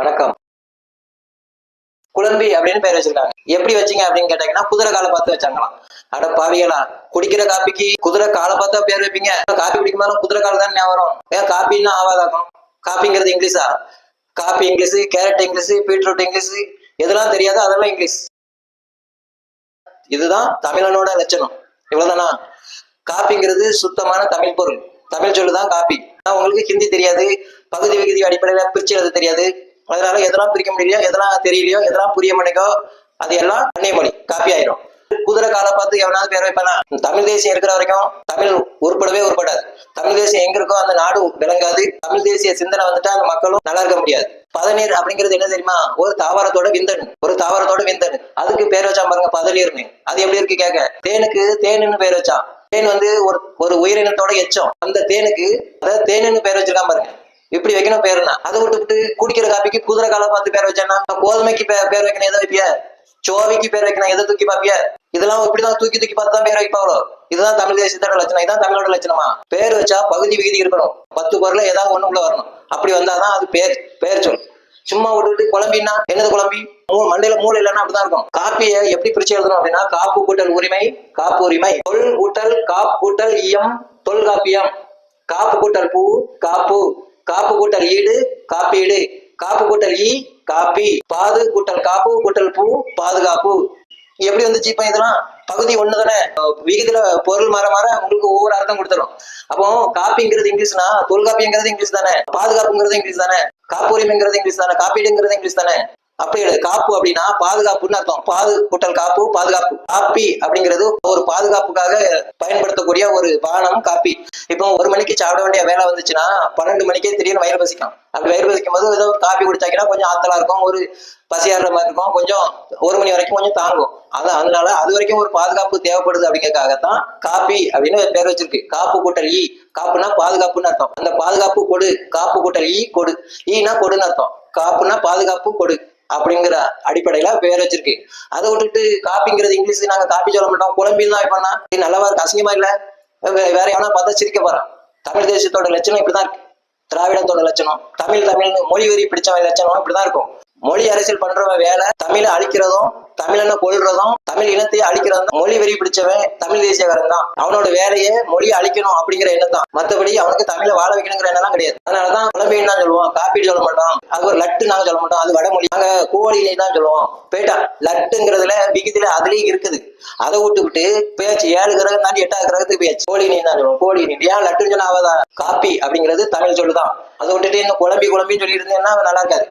வணக்கம். குழம்பி அப்படின்னு பேர் வச்சிருக்காங்க. எப்படி வச்சீங்க அப்படின்னு கேட்டீங்கன்னா குதிரை காலை பார்த்து வச்சாங்களாம். அட பாவிகளா, குடிக்கிற காப்பிக்கு குதிரை காலை பார்த்தா பேர் வைப்பீங்க? காப்பி குடிக்கும்போது குதிரை கால் தான் ஞாபகம் வரும். ஏன் காப்பின்னா ஆவாதாக்கும்? காப்பிங்கிறது இங்கிலீஷா? Coffee English, carrot English, beetroot English, எதெல்லாம் தெரியாது அதெல்லாம் இங்கிலீஷ். இதுதான் தமிழனோட லட்சணம். இவ்வளவுதானா? காப்பிங்கிறது சுத்தமான தமிழ் பொருள். தமிழ் சொல்லுதான் காப்பி. உங்களுக்கு ஹிந்தி தெரியாது, பகுதி விகுதி அடிப்படையில பிரிச்சு எழுத தெரியாது. அதனால எதெல்லாம் பிரிக்க முடியலையோ, எதெல்லாம் தெரியலையோ, எதெல்லாம் புரிய மாட்டேங்கோ, அது எல்லாம் அன்னை மொழி காப்பி ஆயிரும். குதிரை காலை பார்த்து எவனாவது பேர் வைப்பானா? தமிழ் தேசியம் இருக்கிற வரைக்கும் தமிழ் உருப்படவே உருப்படாது. தமிழ் தேசியம் எங்க இருக்கோ அந்த நாடு விளங்காது. தமிழ் தேசிய சிந்தனை வந்துட்டா அந்த மக்களும் நல்லா இருக்க முடியாது. பதநீர் அப்படிங்கிறது என்ன தெரியுமா? ஒரு தாவரத்தோட விந்தணு. ஒரு தாவரத்தோட விந்தணு. அதுக்கு பேர் வச்சா பாருங்க பதநீர்னு. அது எப்படி இருக்கு கேட்க? தேனுக்கு தேனுன்னு பேர் வச்சான். தேன் வந்து ஒரு உயிரினத்தோட எச்சம். அந்த தேனுக்கு அதாவது தேனுன்னு பேர் வச்சிருக்கான் பாருங்க. இப்படி வைக்கணும் பேருனா. அதை விட்டு குடிக்கிற காப்பிக்கு குதிரை காலை பார்த்து பேர் வச்சானா? கோதுமைக்கு பேர் வைக்கணும் எதை வைப்பிய? சோவிக்கு பேர் வைக்கணும் எதை தூக்கி பாப்பிய? இதெல்லாம் இப்படிதான் தூக்கி பார்த்து தான் பேர் வைப்பாங்களோ? இதுதான் தமிழ் தேசியத்தோட லட்சணம். இதுதான் தமிழோட லட்சணமா? பேர் வச்சா பகுதி விகுதி இருக்கணும். 10 பொருள் ஏதாவது ஒண்ணுக்குள்ள வரணும். அப்படி வந்தாதான் அது பேர் சொல். சும்மா விட்டுட்டு குழம்பின்னா என்னது குழம்பி? மண்டையில மூளை இல்லைன்னா அப்படிதான் இருக்கும். காப்பியை எப்படி பிரிச்சு எழுதணும் அப்படின்னா காப்பு கூட்டல் உரிமை, காப்பு உரிமை, தொல் கூட்டல் காப்பு கூட்டல் இயம், தொல்காப்பியம், காப்பு கூட்டல் பூ காப்பு, காப்பு கூட்டல் ஈடு காப்பீடு, காப்பு கூட்டல் ஈ காப்பி, பாது கூட்டல் காப்பு கூட்டல் பூ பாதுகாப்பு. எப்படி வந்துச்சு? இப்ப இதெல்லாம் பகுதி ஒண்ணுதானே. விகிதில பொருள் மாற மாற உங்களுக்கு ஒவ்வொரு அர்த்தம் கொடுத்துரும். அப்போ காப்பிங்கிறது இங்கிலீஷ்னா தொல்காப்பிங்கிறது இங்கிலீஷ் தானே, பாதுகாப்புங்கிறது இங்கிலீஷ் தானே, காப்புரிமைங்கிறது இங்கிலீஷ் தானே, காப்பீடுங்கிறது இங்கிலீஷ் தானே. அப்படி காப்பு அப்படின்னா பாதுகாப்புன்னு அர்த்தம். பாது கூட்டல் காப்பு பாதுகாப்பு. காப்பி அப்படிங்கிறது ஒரு பாதுகாப்புக்காக பயன்படுத்தக்கூடிய ஒரு பானம் காப்பி. இப்போ 1 மணிக்கு சாப்பிட வேண்டிய வேலை வந்துச்சுன்னா 12 மணிக்கே திடீர்னு வயிறு பசிக்கும். அப்படி வயிறு பசிக்கும் போது ஏதோ ஒரு காப்பி குடிச்சாக்கினா கொஞ்சம் ஆத்தலா இருக்கும், ஒரு பசியாடுற மாதிரி இருக்கும், கொஞ்சம் 1 மணி வரைக்கும் கொஞ்சம் தாங்கும். அதனால அது வரைக்கும் ஒரு பாதுகாப்பு தேவைப்படுது அப்படிங்கிறதுக்காகத்தான் காப்பி அப்படின்னு பேர் வச்சிருக்கு. காப்பு கூட்டல் ஈ, காப்புனா பாதுகாப்புன்னு அர்த்தம். அந்த பாதுகாப்பு கொடு, காப்பு கூட்டல் ஈ கொடு, ஈனா கொடுன்னு அர்த்தம். காப்புனா பாதுகாப்பு கொடு அப்படிங்கிற அடிப்படையில பேர் வச்சிருக்கு. அதை விட்டுட்டு காப்பிங்கிறது இங்கிலீஷ், நாங்க காப்பி சொல்ல மாட்டோம் குழம்பின்னு தான் வைப்போம்னா நல்லவா இருக்கு? அசிங்கமா இல்ல? வேற எவனா பார்த்தா சிரிக்க போறான். தமிழ் தேசியத்தோட லட்சணம் இப்படிதான் இருக்கு. திராவிடத்தோட லட்சணம் தமிழ்னு மொழி வெறி பிடிச்சவன் லட்சணம் இப்படிதான் இருக்கும். மொழி அரசியல் பண்றவன் வேலை தமிழை அழிக்கிறதும் தமிழனை கொள்றதும் தமிழ் இனத்தையே அழிக்கிறதும். மொழி வெறி பிடிச்சவன் தமிழ் தேசியக்காரன் தான். அவனோட வேலையே மொழியை அழிக்கணும் அப்படிங்கிற எண்ணம் தான். மற்றபடி அவனுக்கு தமிழை வாழ வைக்கணுங்கிற எண்ணம் கிடையாது. அதனாலதான் குழம்பின்னு தான் சொல்லுவோம், காப்பீடு சொல்ல மாட்டோம். அது ஒரு லட்டு நாங்க சொல்ல மாட்டோம், அது வடமொழி. நாங்க கோழினை தான் சொல்லுவோம். போயிட்டா லட்டுங்கிறதுல விகிதில அதுலயும் இருக்குது. அதை விட்டு பேச்சு 7 கிரகம் தாண்டி 8வது கிரகத்துக்கு பேச்சு கோழினை தான் சொல்லுவோம். கோழினை ஏன் லட்டுன்னு சொன்னா ஆகாதா? காப்பி அப்படிங்கிறது தமிழ் சொல்லுதான். அதை விட்டுட்டு இன்னும் குழம்பின்னு சொல்லிட்டு இருந்தேன்னா நல்லா இருக்காது.